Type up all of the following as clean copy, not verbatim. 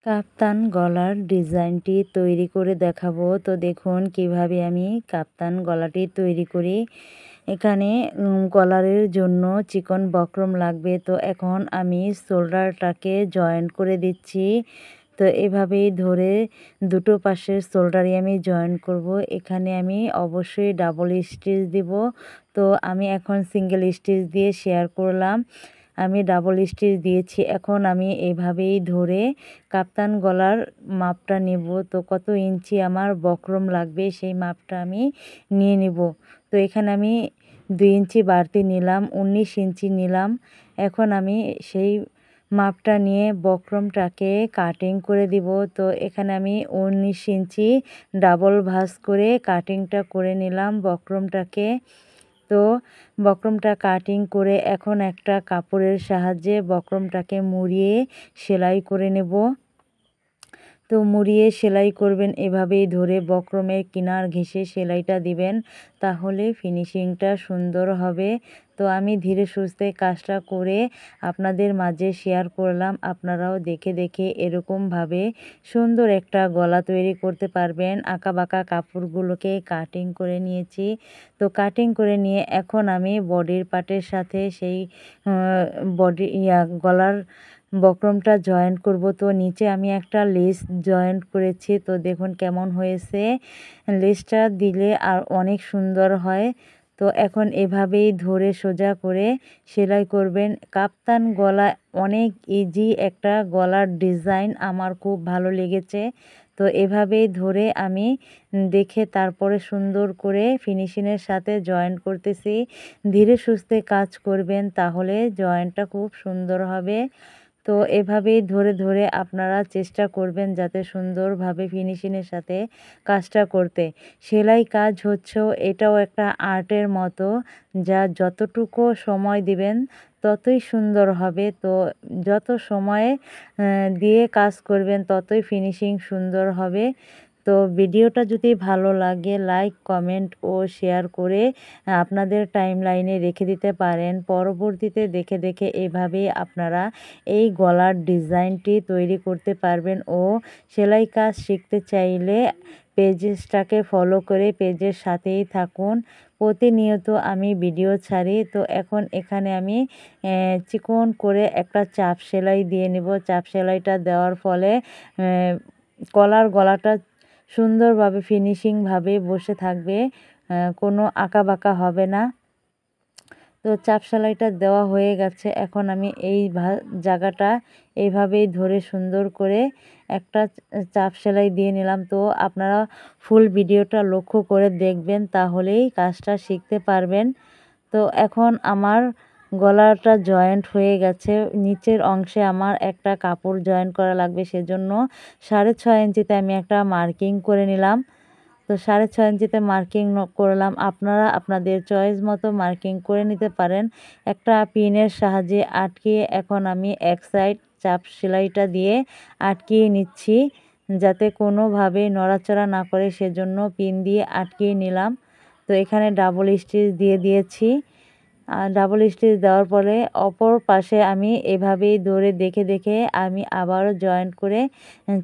কাপ্তান গলার ডিজাইনটি তৈরি করে দেখাবো। তো দেখুন কিভাবে আমি কাপ্তান গলাটি তৈরি করি। এখানে কলারের জন্য চিকন বক্রম লাগবে। তো এখন আমি শোল্ডারটাকে জয়েন্ট করে দিচ্ছি। তো এভাবেই ধরে দুটো পাশের শোল্ডারই আমি জয়েন করব। এখানে আমি অবশ্যই ডাবল স্টিচ দিব। তো আমি এখন সিঙ্গেল স্টিচ দিয়ে শেয়ার করলাম। আমি ডাবল স্টিচ দিয়েছি। এখন আমি এভাবেই ধরে কাপ্তান গলার মাপটা নেব। তো কত ইঞ্চি আমার বক্রম লাগবে সেই মাপটা আমি নিয়ে নেব। তো এখানে আমি 2 ইঞ্চি বাড়তি নিলাম, 19 ইঞ্চি নিলাম। এখন আমি সেই মাপটা নিয়ে বক্রমটাকে কাটিং করে দিব। তো এখানে আমি 19 ইঞ্চি ডাবল ভাঁজ করে কাটিংটা করে নিলাম বক্রমটাকে। তো বক্রমটা কাটিং করে এখন একটা কাপড়ের সাহায্যে বক্রমটাকে মুড়িয়ে সেলাই করে নেব। তো মুড়িয়ে সেলাই করবেন, এভাবেই ধরে বক্রমের কিনার ঘেঁষে সেলাইটা দিবেন, তাহলে ফিনিশিংটা সুন্দর হবে। তো আমি ধীরে সুস্থে কাজটা করে আপনাদের মাঝে শেয়ার করলাম। আপনারাও দেখে দেখে এরকমভাবে সুন্দর একটা গলা তৈরি করতে পারবেন। আঁকাবাঁকা কাপড়গুলোকে কাটিং করে নিয়েছি। তো কাটিং করে নিয়ে এখন আমি বডির পার্টের সাথে সেই গলার বক্রমটা জয়েন্ট করব। তো নিচে আমি একটা লেস জয়েন্ট করেছি। তো দেখুন কেমন হয়েছে। লেসটা দিলে আর অনেক সুন্দর হয়। তো এখন এভাবেই ধরে সোজা করে সেলাই করবেন। কাপ্তান গলা অনেক ইজি একটা গলার ডিজাইন, আমার খুব ভালো লেগেছে। তো এভাবেই ধরে আমি দেখে তারপরে সুন্দর করে ফিনিশিংয়ের সাথে জয়েন্ট করতেছি। ধীরে সুস্থে কাজ করবেন, তাহলে জয়েন্টটা খুব সুন্দর হবে। তো এভাবেই ধরে ধরে আপনারা চেষ্টা করবেন যাতে সুন্দরভাবে ফিনিশিংয়ের সাথে কাজটা করতে। সেলাই কাজ হচ্ছেও এটাও একটা আর্টের মতো, যা যতটুকু সময় দিবেন ততই সুন্দর হবে। তো যত সময় দিয়ে কাজ করবেন ততই ফিনিশিং সুন্দর হবে। তো ভিডিওটা যদি ভালো লাগে লাইক কমেন্ট ও শেয়ার করে আপনাদের টাইমলাইনে রেখে দিতে পারেন। পরবর্তীতে দেখে দেখে এভাবেই আপনারা এই গলার ডিজাইনটি তৈরি করতে পারবেন। ও সেলাই কাজ শিখতে চাইলে পেজটাকে ফলো করে পেজের সাথেই থাকুন। প্রতিনিয়ত আমি ভিডিও ছাড়ি। তো এখন এখানে আমি চিকন করে একটা চাপ সেলাই দিয়ে নেব। চাপ সেলাইটা দেওয়ার ফলে কলার গলাটা সুন্দরভাবে ফিনিশিংভাবে বসে থাকবে, কোনো আঁকাবাঁকা হবে না। তো চাপ সেলাইটা দেওয়া হয়ে গেছে। এখন আমি এই জায়গাটা এইভাবেই ধরে সুন্দর করে একটা চাপ সেলাই দিয়ে নিলাম। তো আপনারা ফুল ভিডিওটা লক্ষ্য করে দেখবেন, তাহলেই কাজটা শিখতে পারবেন। তো এখন আমার গলাটা জয়েন্ট হয়ে গেছে। নিচের অংশে আমার একটা কাপড় জয়েন্ট করা লাগবে, সেজন্য 6.5 ইঞ্চিতে আমি একটা মার্কিং করে নিলাম। তো 6.5 ইঞ্চিতে মার্কিং করলাম। আপনারা আপনাদের চয়েস মতো মার্কিং করে নিতে পারেন। একটা পিনের সাহায্যে আটকিয়ে এখন আমি এক সাইড চাপ সেলাইটা দিয়ে আটকিয়ে নিচ্ছি, যাতে কোনোভাবে নড়াচড়া না করে, সেজন্য পিন দিয়ে আটকিয়ে নিলাম। তো এখানে ডাবল স্টিচ দিয়ে দিয়েছি। আর ডাবল স্টিচ দেওয়ার পরে অপর পাশে আমি এভাবেই ধরে দেখে দেখে আমি আবারও জয়েন্ট করে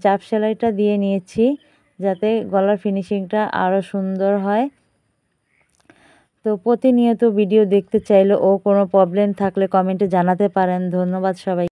চাপ সেলাইটা দিয়ে নিয়েছি, যাতে গলার ফিনিশিংটা আরও সুন্দর হয়। তো প্রতিনিয়ত ভিডিও দেখতে চাইলে ও কোনো প্রবলেম থাকলে কমেন্টে জানাতে পারেন। ধন্যবাদ সবাই।